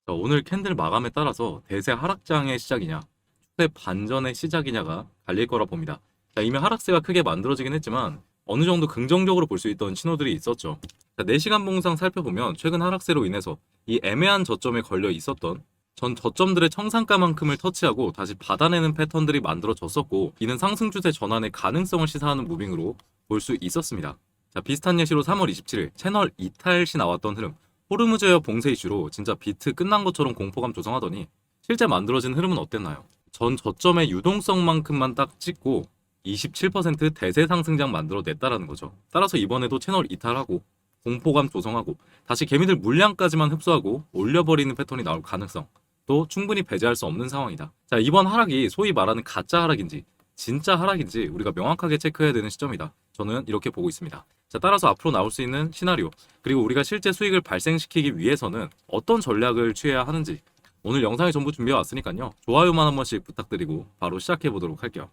자, 오늘 캔들 마감에 따라서 대세 하락장의 시작이냐, 추세 반전의 시작이냐가 갈릴 거라 봅니다. 자, 이미 하락세가 크게 만들어지긴 했지만 어느 정도 긍정적으로 볼 수 있던 신호들이 있었죠. 자, 4시간 봉상 살펴보면 최근 하락세로 인해서 이 애매한 저점에 걸려 있었던 전 저점들의 청산가만큼을 터치하고 다시 받아내는 패턴들이 만들어졌었고, 이는 상승 추세 전환의 가능성을 시사하는 무빙으로 볼 수 있었습니다. 자, 비슷한 예시로 3월 27일 채널 이탈 시 나왔던 흐름, 호르무즈웨어 봉쇄 이슈로 진짜 비트 끝난 것처럼 공포감 조성하더니 실제 만들어진 흐름은 어땠나요? 전 저점의 유동성만큼만 딱 찍고 27% 대세 상승장 만들어냈다라는 거죠. 따라서 이번에도 채널 이탈하고 공포감 조성하고 다시 개미들 물량까지만 흡수하고 올려버리는 패턴이 나올 가능성도 충분히 배제할 수 없는 상황이다. 자, 이번 하락이 소위 말하는 가짜 하락인지 진짜 하락인지 우리가 명확하게 체크해야 되는 시점이다. 저는 이렇게 보고 있습니다. 자, 따라서 앞으로 나올 수 있는 시나리오, 그리고 우리가 실제 수익을 발생시키기 위해서는 어떤 전략을 취해야 하는지 오늘 영상에 전부 준비해 왔으니까요. 좋아요만 한 번씩 부탁드리고 바로 시작해 보도록 할게요.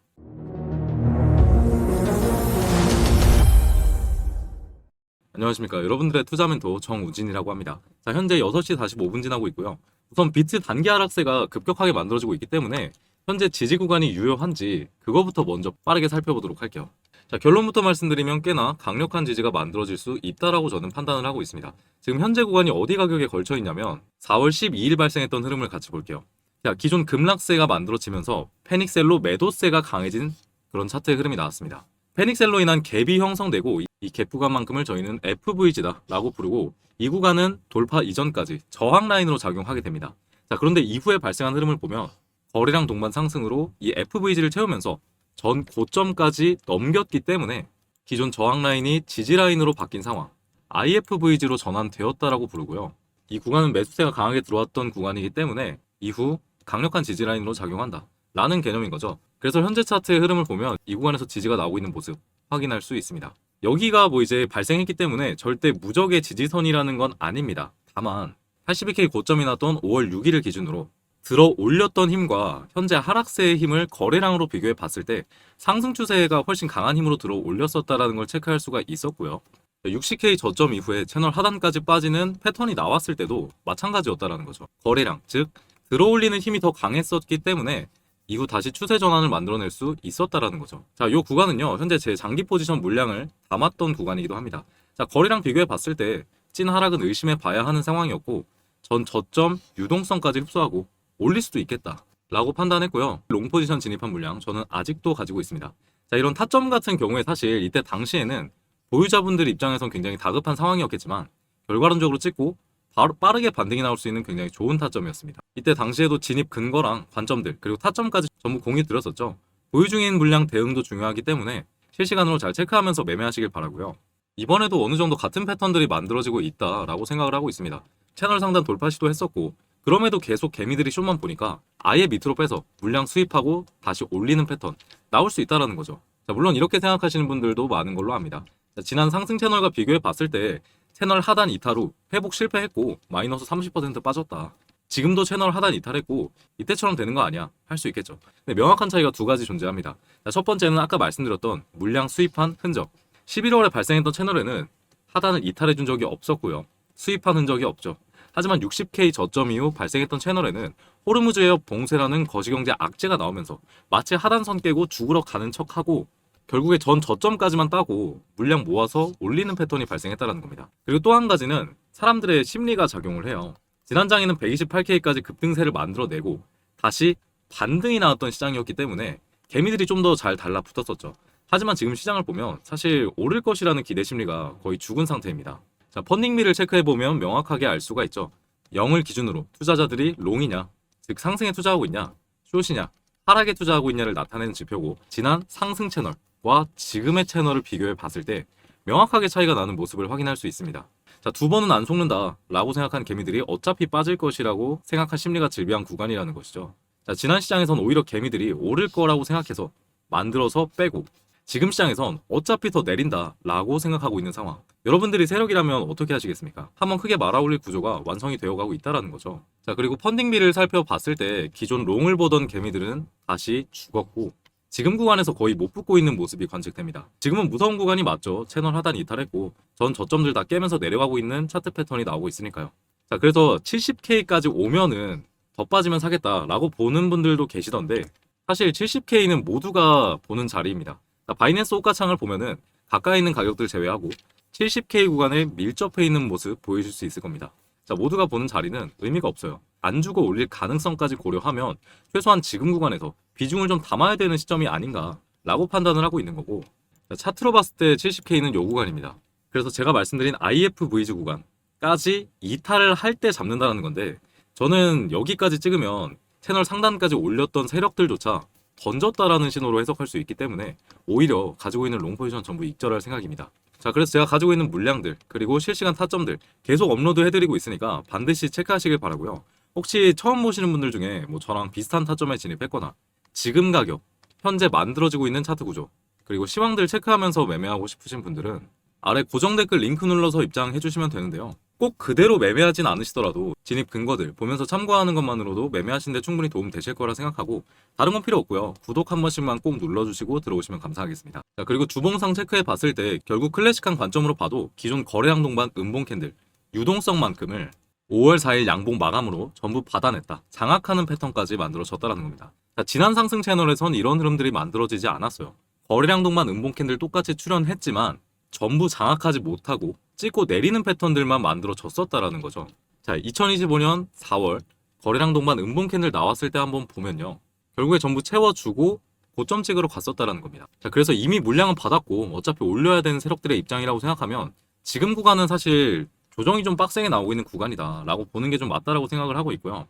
안녕하십니까. 여러분들의 투자 멘토 정우진이라고 합니다. 자, 현재 6시 45분 지나고 있고요. 우선 비트 단기 하락세가 급격하게 만들어지고 있기 때문에 현재 지지 구간이 유효한지 그거부터 먼저 빠르게 살펴보도록 할게요. 자, 결론부터 말씀드리면 꽤나 강력한 지지가 만들어질 수 있다라고 저는 판단을 하고 있습니다. 지금 현재 구간이 어디 가격에 걸쳐 있냐면 4월 12일 발생했던 흐름을 같이 볼게요. 자, 기존 급락세가 만들어지면서 패닉셀로 매도세가 강해진 그런 차트의 흐름이 나왔습니다. 패닉셀로 인한 갭이 형성되고 이 갭 구간만큼을 저희는 FVG다 라고 부르고, 이 구간은 돌파 이전까지 저항 라인으로 작용하게 됩니다. 자, 그런데 이후에 발생한 흐름을 보면 거래량 동반 상승으로 이 FVG를 채우면서 전 고점까지 넘겼기 때문에 기존 저항 라인이 지지 라인으로 바뀐 상황, IFVG로 전환되었다라고 부르고요. 이 구간은 매수세가 강하게 들어왔던 구간이기 때문에 이후 강력한 지지 라인으로 작용한다 라는 개념인 거죠. 그래서 현재 차트의 흐름을 보면 이 구간에서 지지가 나오고 있는 모습 확인할 수 있습니다. 여기가 이제 발생했기 때문에 절대 무적의 지지선이라는 건 아닙니다. 다만 82K 고점이 났던 5월 6일을 기준으로 들어 올렸던 힘과 현재 하락세의 힘을 거래량으로 비교해 봤을 때 상승 추세가 훨씬 강한 힘으로 들어 올렸었다라는 걸 체크할 수가 있었고요. 60K 저점 이후에 채널 하단까지 빠지는 패턴이 나왔을 때도 마찬가지였다라는 거죠. 거래량, 즉 들어 올리는 힘이 더 강했었기 때문에 이후 다시 추세 전환을 만들어낼 수 있었다라는 거죠. 자, 이 구간은요, 현재 제 장기 포지션 물량을 담았던 구간이기도 합니다. 자, 거래량 비교해 봤을 때 찐 하락은 의심해 봐야 하는 상황이었고, 전 저점 유동성까지 흡수하고 올릴 수도 있겠다 라고 판단했고요. 롱 포지션 진입한 물량 저는 아직도 가지고 있습니다. 자, 이런 타점 같은 경우에 사실 이때 당시에는 보유자분들 입장에선 굉장히 다급한 상황이었겠지만 결과론적으로 찍고 바로 빠르게 반등이 나올 수 있는 굉장히 좋은 타점이었습니다. 이때 당시에도 진입 근거랑 관점들 그리고 타점까지 전부 공유 드렸었죠. 보유 중인 물량 대응도 중요하기 때문에 실시간으로 잘 체크하면서 매매하시길 바라고요. 이번에도 어느 정도 같은 패턴들이 만들어지고 있다라고 생각을 하고 있습니다. 채널 상단 돌파 시도했었고, 그럼에도 계속 개미들이 쇼만 보니까 아예 밑으로 빼서 물량 수입하고 다시 올리는 패턴 나올 수 있다라는 거죠. 자, 물론 이렇게 생각하시는 분들도 많은 걸로 압니다. 자, 지난 상승 채널과 비교해 봤을 때 채널 하단 이탈 후 회복 실패했고 마이너스 30% 빠졌다. 지금도 채널 하단 이탈했고 이때처럼 되는 거 아니야? 할 수 있겠죠. 근데 명확한 차이가 두 가지 존재합니다. 자, 첫 번째는 아까 말씀드렸던 물량 수입한 흔적. 11월에 발생했던 채널에는 하단을 이탈해 준 적이 없었고요. 수입한 흔적이 없죠. 하지만 60K 저점 이후 발생했던 채널에는 호르무즈웨어 봉쇄라는 거시경제 악재가 나오면서 마치 하단선 깨고 죽으러 가는 척하고 결국에 전 저점까지만 따고 물량 모아서 올리는 패턴이 발생했다는 겁니다. 그리고 또 한 가지는 사람들의 심리가 작용을 해요. 지난 장에는 128K까지 급등세를 만들어내고 다시 반등이 나왔던 시장이었기 때문에 개미들이 좀 더 잘 달라붙었었죠. 하지만 지금 시장을 보면 사실 오를 것이라는 기대 심리가 거의 죽은 상태입니다. 자, 펀딩미를 체크해보면 명확하게 알 수가 있죠. 0을 기준으로 투자자들이 롱이냐, 즉 상승에 투자하고 있냐, 숏이냐, 하락에 투자하고 있냐를 나타내는 지표고, 지난 상승 채널과 지금의 채널을 비교해 봤을 때 명확하게 차이가 나는 모습을 확인할 수 있습니다. 자, 두 번은 안 속는다 라고 생각한 개미들이 어차피 빠질 것이라고 생각한 심리가 즐비한 구간이라는 것이죠. 자, 지난 시장에선 오히려 개미들이 오를 거라고 생각해서 만들어서 빼고, 지금 시장에선 어차피 더 내린다 라고 생각하고 있는 상황. 여러분들이 세력이라면 어떻게 하시겠습니까? 한번 크게 말아 올릴 구조가 완성이 되어가고 있다는 거죠. 자, 그리고 펀딩비를 살펴봤을 때 기존 롱을 보던 개미들은 다시 죽었고, 지금 구간에서 거의 못 붙고 있는 모습이 관측됩니다. 지금은 무서운 구간이 맞죠. 채널 하단 이탈했고 전 저점들 다 깨면서 내려가고 있는 차트 패턴이 나오고 있으니까요. 자, 그래서 70K까지 오면은 더 빠지면 사겠다라고 보는 분들도 계시던데 사실 70K는 모두가 보는 자리입니다. 자, 바이낸스 호가창을 보면은 가까이 있는 가격들 제외하고 70K 구간에 밀접해 있는 모습 보여줄 수 있을 겁니다. 자, 모두가 보는 자리는 의미가 없어요. 안 주고 올릴 가능성까지 고려하면 최소한 지금 구간에서 비중을 좀 담아야 되는 시점이 아닌가라고 판단을 하고 있는 거고, 자, 차트로 봤을 때 70K는 요 구간입니다. 그래서 제가 말씀드린 IFVG 구간까지 이탈을 할 때 잡는다는 건데, 저는 여기까지 찍으면 채널 상단까지 올렸던 세력들조차 던졌다라는 신호로 해석할 수 있기 때문에 오히려 가지고 있는 롱 포지션 전부 익절할 생각입니다. 자, 그래서 제가 가지고 있는 물량들 그리고 실시간 타점들 계속 업로드 해드리고 있으니까 반드시 체크하시길 바라고요. 혹시 처음 보시는 분들 중에 뭐 저랑 비슷한 타점에 진입했거나 지금 가격, 현재 만들어지고 있는 차트 구조, 그리고 시황들 체크하면서 매매하고 싶으신 분들은 아래 고정 댓글 링크 눌러서 입장해 주시면 되는데요. 꼭 그대로 매매하진 않으시더라도 진입 근거들 보면서 참고하는 것만으로도 매매하시는데 충분히 도움 되실 거라 생각하고, 다른 건 필요 없고요. 구독 한 번씩만 꼭 눌러주시고 들어오시면 감사하겠습니다. 자, 그리고 주봉상 체크해 봤을 때 결국 클래식한 관점으로 봐도 기존 거래량 동반 음봉 캔들 유동성만큼을 5월 4일 양봉 마감으로 전부 받아냈다, 장악하는 패턴까지 만들어졌다는 겁니다. 자, 지난 상승 채널에선 이런 흐름들이 만들어지지 않았어요. 거래량 동반 음봉 캔들 똑같이 출현했지만 전부 장악하지 못하고 찍고 내리는 패턴들만 만들어졌었다라는 거죠. 자, 2025년 4월 거래량 동반 음봉 캔들 나왔을 때 한번 보면요, 결국에 전부 채워주고 고점 찍으러 갔었다라는 겁니다. 자, 그래서 이미 물량은 받았고 어차피 올려야 되는 세력들의 입장이라고 생각하면 지금 구간은 사실 조정이 좀 빡세게 나오고 있는 구간이다라고 보는 게 좀 맞다라고 생각을 하고 있고요.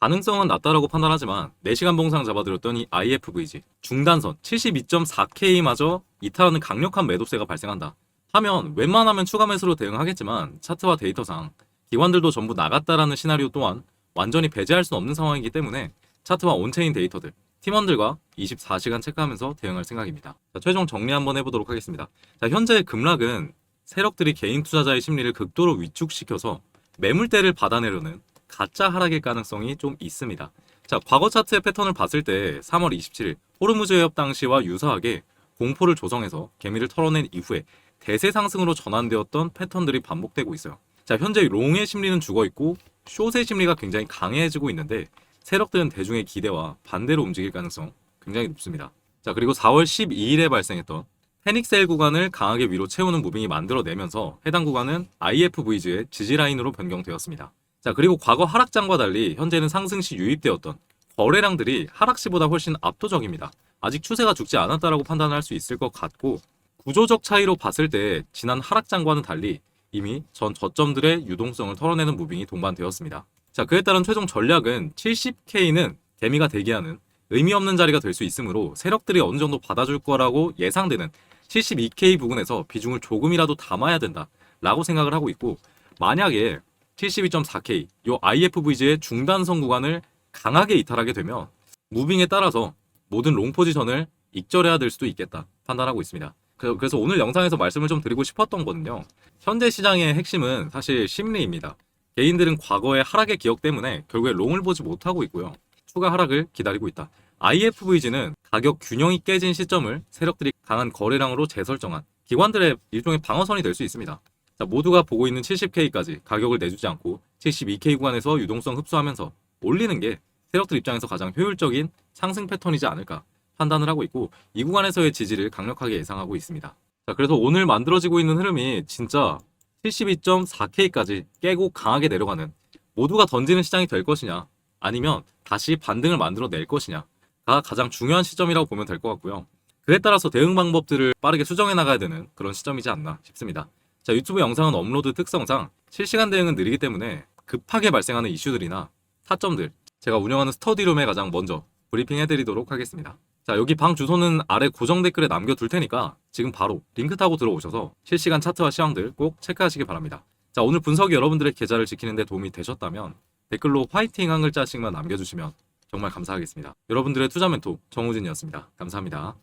가능성은 낮다라고 판단하지만 4시간 봉상 잡아드렸던 이 IFVG 중단선 72.4K마저 이탈하는 강력한 매도세가 발생한다 하면 웬만하면 추가 매수로 대응하겠지만, 차트와 데이터상 기관들도 전부 나갔다라는 시나리오 또한 완전히 배제할 수 없는 상황이기 때문에 차트와 온체인 데이터들, 팀원들과 24시간 체크하면서 대응할 생각입니다. 자, 최종 정리 한번 해보도록 하겠습니다. 자, 현재 급락은 세력들이 개인 투자자의 심리를 극도로 위축시켜서 매물대를 받아내려는 가짜 하락일 가능성이 좀 있습니다. 자, 과거 차트의 패턴을 봤을 때 3월 27일 호르무즈 해협 당시와 유사하게 공포를 조성해서 개미를 털어낸 이후에 대세 상승으로 전환되었던 패턴들이 반복되고 있어요. 자, 현재 롱의 심리는 죽어있고 숏의 심리가 굉장히 강해지고 있는데 세력들은 대중의 기대와 반대로 움직일 가능성 굉장히 높습니다. 자, 그리고 4월 12일에 발생했던 패닉셀 구간을 강하게 위로 채우는 무빙이 만들어내면서 해당 구간은 IFVG의 지지라인으로 변경되었습니다. 자, 그리고 과거 하락장과 달리 현재는 상승시 유입되었던 거래량들이 하락시보다 훨씬 압도적입니다. 아직 추세가 죽지 않았다라고 판단할 수 있을 것 같고, 구조적 차이로 봤을 때 지난 하락장과는 달리 이미 전 저점들의 유동성을 털어내는 무빙이 동반되었습니다. 자, 그에 따른 최종 전략은 70K는 개미가 대기하는 의미 없는 자리가 될 수 있으므로 세력들이 어느 정도 받아줄 거라고 예상되는 72K 부근에서 비중을 조금이라도 담아야 된다라고 생각을 하고 있고, 만약에 72.4K 요 IFVG의 중단선 구간을 강하게 이탈하게 되면 무빙에 따라서 모든 롱 포지션을 익절해야 될 수도 있겠다 판단하고 있습니다. 그래서 오늘 영상에서 말씀을 좀 드리고 싶었던 거는요, 현재 시장의 핵심은 사실 심리입니다. 개인들은 과거의 하락의 기억 때문에 결국에 롱을 보지 못하고 있고요, 추가 하락을 기다리고 있다. IFVG는 가격 균형이 깨진 시점을 세력들이 강한 거래량으로 재설정한 기관들의 일종의 방어선이 될 수 있습니다. 자, 모두가 보고 있는 70K까지 가격을 내주지 않고 72K 구간에서 유동성 흡수하면서 올리는 게 세력들 입장에서 가장 효율적인 상승 패턴이지 않을까 판단을 하고 있고, 이 구간에서의 지지를 강력하게 예상하고 있습니다. 자, 그래서 오늘 만들어지고 있는 흐름이 진짜 72.4K까지 깨고 강하게 내려가는, 모두가 던지는 시장이 될 것이냐 아니면 다시 반등을 만들어낼 것이냐가 가장 중요한 시점이라고 보면 될 것 같고요. 그에 따라서 대응 방법들을 빠르게 수정해 나가야 되는 그런 시점이지 않나 싶습니다. 자, 유튜브 영상은 업로드 특성상 실시간 대응은 느리기 때문에 급하게 발생하는 이슈들이나 타점들 제가 운영하는 스터디룸에 가장 먼저 브리핑 해드리도록 하겠습니다. 자, 여기 방 주소는 아래 고정 댓글에 남겨둘 테니까 지금 바로 링크 타고 들어오셔서 실시간 차트와 시황들 꼭 체크하시기 바랍니다. 자, 오늘 분석이 여러분들의 계좌를 지키는 데 도움이 되셨다면 댓글로 화이팅 한 글자씩만 남겨주시면 정말 감사하겠습니다. 여러분들의 투자 멘토 정우진이었습니다. 감사합니다.